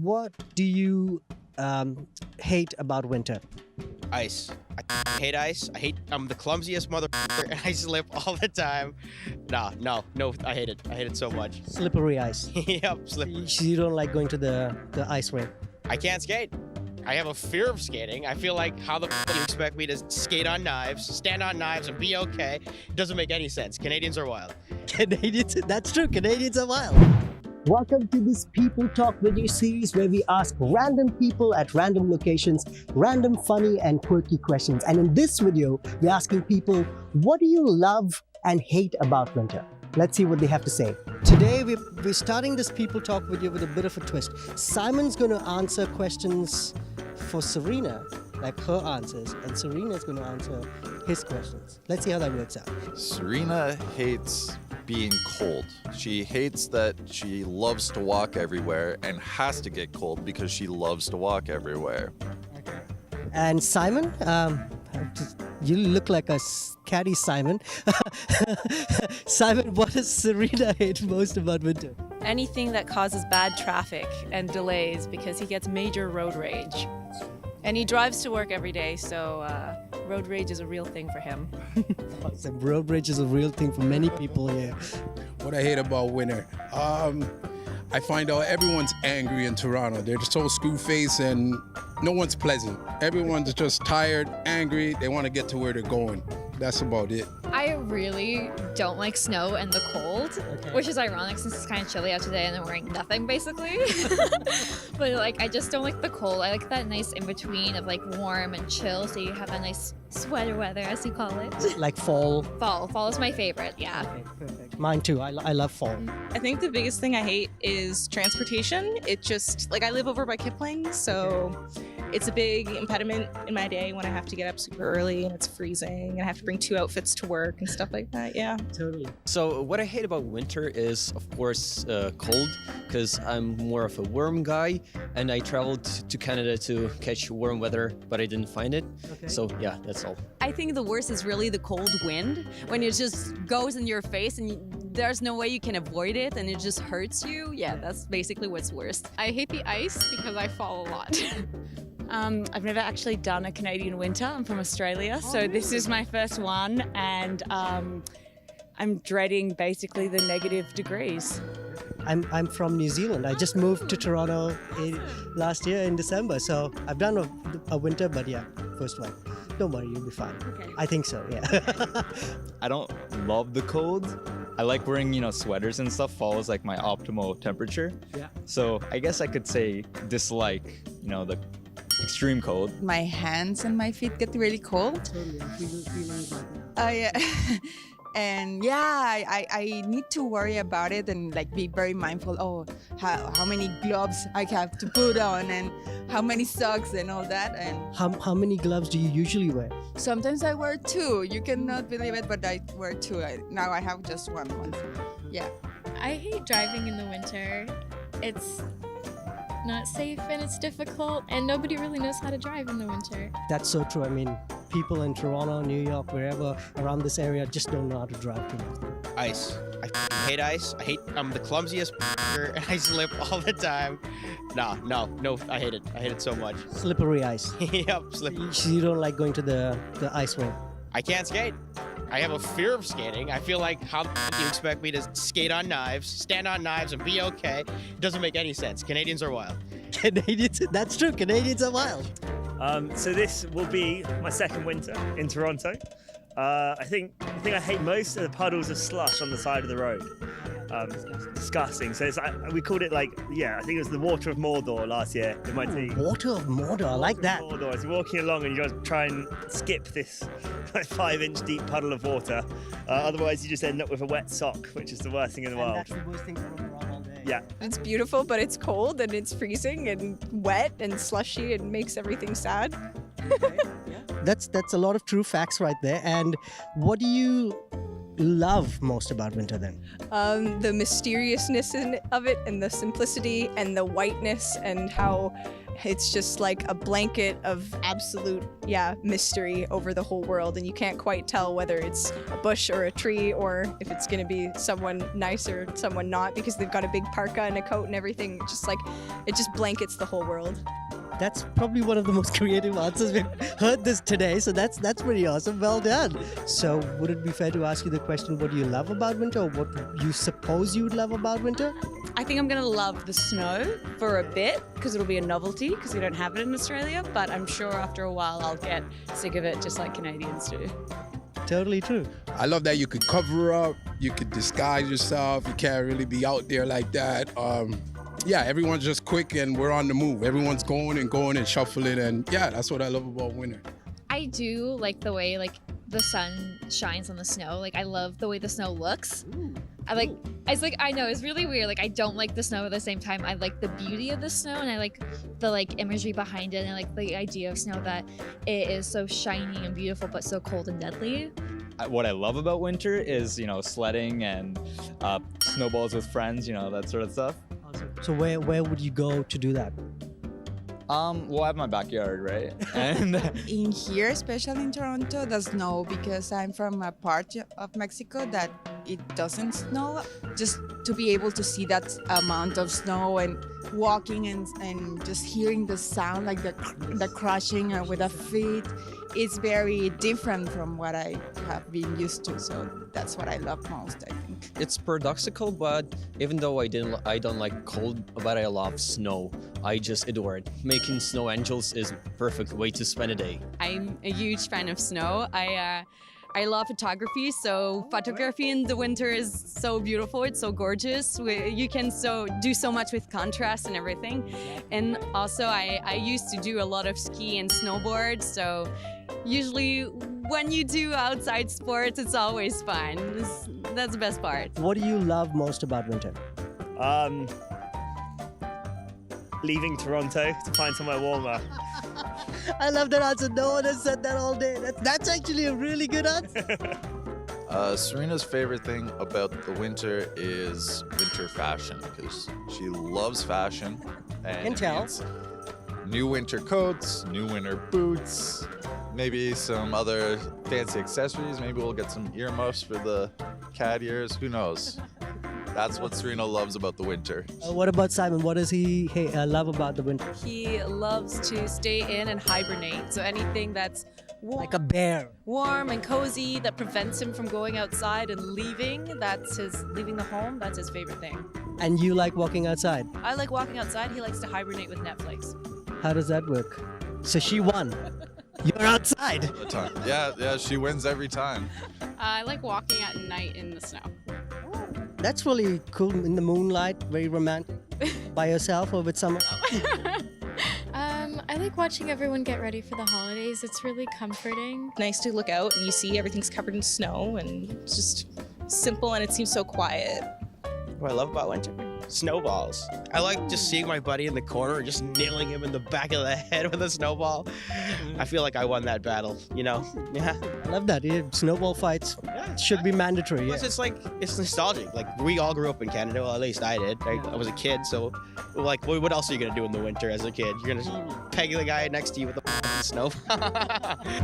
what do you hate about winter? Ice. I hate ice. I'm the clumsiest motherfucker and I slip all the time. No, I hate it. I hate it so much. Slippery ice. Yep, slippery. So you don't like going to the ice rink? I can't skate. I have a fear of skating. I feel like, how the f do you expect me to skate on knives, stand on knives, and be okay? It doesn't make any sense. Canadians are wild. That's true. Canadians are wild. Welcome to this People Talk video series where we ask random people at random locations, random funny and quirky questions. And in this video, we're asking people, what do you love and hate about winter? Let's see what they have to say. Today, we're starting this People Talk video with a bit of a twist. Simon's going to answer questions for Serena, like her answers, and Serena's going to answer his questions. Let's see how that works out. Serena hates being cold. She hates that she loves to walk everywhere and has to get cold because she loves to walk everywhere. Okay. And Simon, you look like a catty Simon. Simon, what does Serena hate most about winter? Anything that causes bad traffic and delays, because he gets major road rage. And he drives to work every day, so road rage is a real thing for him. Awesome. Road rage is a real thing for many people here. What I hate about winter, I find out everyone's angry in Toronto. They're just so screw-faced and no one's pleasant. Everyone's just tired, angry, they want to get to where they're going. That's about it. I really don't like snow and the cold, which is ironic since it's kind of chilly out today and I'm wearing nothing basically. But like, I just don't like the cold. I like that nice in between of like warm and chill, so you have that nice sweater weather, as you call it. Like fall? Fall is my favorite, yeah. Okay, perfect. Mine too. I love fall. I think the biggest thing I hate is transportation. It just, like, I live over by Kipling, so it's a big impediment in my day when I have to get up super early and it's freezing and I have to bring 2 outfits to work and stuff like that, yeah. Totally. So what I hate about winter is, of course, cold, because I'm more of a warm guy and I traveled to Canada to catch warm weather, but I didn't find it. Okay. So yeah, that's all. I think the worst is really the cold wind, when it just goes in your face and there's no way you can avoid it and it just hurts you. Yeah, that's basically what's worst. I hate the ice because I fall a lot. I've never actually done a Canadian winter. I'm from Australia, so this is my first one, and I'm dreading basically the negative degrees. I'm from New Zealand. I just moved to Toronto last year in December, so I've done a winter, but yeah, first one. Don't worry, you'll be fine. Okay. I think so, yeah. I don't love the cold. I like wearing, sweaters and stuff. Fall is like my optimal temperature. Yeah. So I guess I could say dislike, the extreme cold. My hands and my feet get really cold. Totally, I'm feeling like Oh, yeah. And yeah, I need to worry about it and like be very mindful. How many gloves I have to put on and how many socks and all that. And how many gloves do you usually wear? Sometimes I wear 2. You cannot believe it, but I wear 2. Now I have just one. Yeah. I hate driving in the winter. It's not safe and it's difficult, and nobody really knows how to drive in the winter. That's so true. I mean, people in Toronto, New York, wherever around this area just don't know how to drive too much. Ice. I hate ice. I'm the clumsiest and I slip all the time. No, I hate it. I hate it so much. Slippery ice. Yep, slippery. So you don't like going to the ice rink? I can't skate. I have a fear of skating. I feel like, how the f do you expect me to skate on knives, stand on knives, and be okay? It doesn't make any sense. Canadians are wild. That's true. Canadians are wild. So this will be my second winter in Toronto. I think I hate most of the puddles of slush on the side of the road. Disgusting. So it's we called it I think it was the water of Mordor last year in my team. Water of Mordor, I like that. Mordor. As you're walking along and you just try and skip this 5-inch deep puddle of water. Otherwise you just end up with a wet sock, which is the worst thing in the world. That's the worst thing to walk around all day. Yeah. It's beautiful, but it's cold and it's freezing and wet and slushy and makes everything sad. Okay. Yeah. That's a lot of true facts right there. And what do you love most about winter then? The mysteriousness of it and the simplicity and the whiteness and how it's just like a blanket of absolute, mystery over the whole world, and you can't quite tell whether it's a bush or a tree or if it's going to be someone nice or someone not, because they've got a big parka and a coat and everything. Just like, it just blankets the whole world. That's probably one of the most creative answers we've heard this today, so that's pretty awesome. Well done. So would it be fair to ask you the question, what do you love about winter, or what you suppose you would love about winter? I think I'm going to love the snow for a bit because it'll be a novelty because we don't have it in Australia, but I'm sure after a while I'll get sick of it just like Canadians do. Totally true. I love that you could cover up, you could disguise yourself, you can't really be out there like that. Everyone's just quick and we're on the move. Everyone's going and shuffling, and that's what I love about winter. I do like the way like the sun shines on the snow. Like I love the way the snow looks. I know it's really weird. Like I don't like the snow at the same time. I like the beauty of the snow, and I like the imagery behind it, and I like the idea of snow that it is so shiny and beautiful but so cold and deadly. What I love about winter is, sledding and snowballs with friends, that sort of stuff. So where would you go to do that? Well, I have my backyard, right? And In here, especially in Toronto, the snow, because I'm from a part of Mexico that it doesn't snow. Just to be able to see that amount of snow and walking and just hearing the sound, like the crushing with the feet, it's very different from what I have been used to. So that's what I love most, I think. It's paradoxical, but even though I don't like cold, but I love snow. I just adore it. Making snow angels is a perfect way to spend a day. I'm a huge fan of snow. I love photography, so photography in the winter is so beautiful. It's so gorgeous. You can do so much with contrast and everything. And also, I used to do a lot of ski and snowboard, so usually when you do outside sports, it's always fun. That's the best part. What do you love most about winter? Leaving Toronto to find somewhere warmer. I love that answer. No one has said that all day. That's actually a really good answer. Serena's favorite thing about the winter is winter fashion, because she loves fashion. And Can tell. it's new winter coats, new winter boots, maybe some other fancy accessories. Maybe we'll get some earmuffs for the cat ears. Who knows? That's what Serena loves about the winter. What about Simon? What does he love about the winter? He loves to stay in and hibernate. So anything that's warm, Like a bear. warm and cozy that prevents him from going outside and leaving the home. That's his favorite thing. And you like walking outside. I like walking outside. He likes to hibernate with Netflix. How does that work? So she won. You're outside. All the time. Yeah, she wins every time. I like walking at night in the snow. That's really cool. In the moonlight, very romantic. By yourself or with someone? I like watching everyone get ready for the holidays. It's really comforting. Nice to look out and you see everything's covered in snow and it's just simple and it seems so quiet. What I love about winter? Snowballs. I like just seeing my buddy in the corner and just nailing him in the back of the head with a snowball. I feel like I won that battle, Yeah. I love that. Yeah, snowball fights should be mandatory. Plus, it's nostalgic. Like, we all grew up in Canada. Well, at least I did. I was a kid, so, what else are you going to do in the winter as a kid? You're going to peg the guy next to you with a snowball.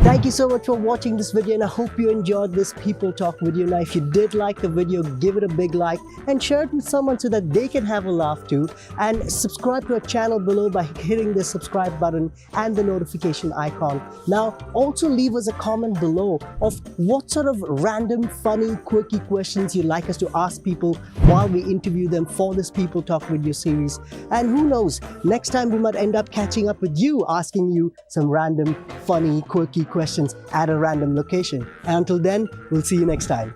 Thank you so much for watching this video, and I hope you enjoyed this People Talk video. Now, if you did like the video, give it a big like and share it with someone so that they can have a laugh too. And subscribe to our channel below by hitting the subscribe button and the notification icon. Now, also leave us a comment below of what sort of random, funny, quirky questions you'd like us to ask people while we interview them for this People Talk video series. And who knows, next time we might end up catching up with you, asking you some random, funny, quirky questions at a random location. And until then, we'll see you next time.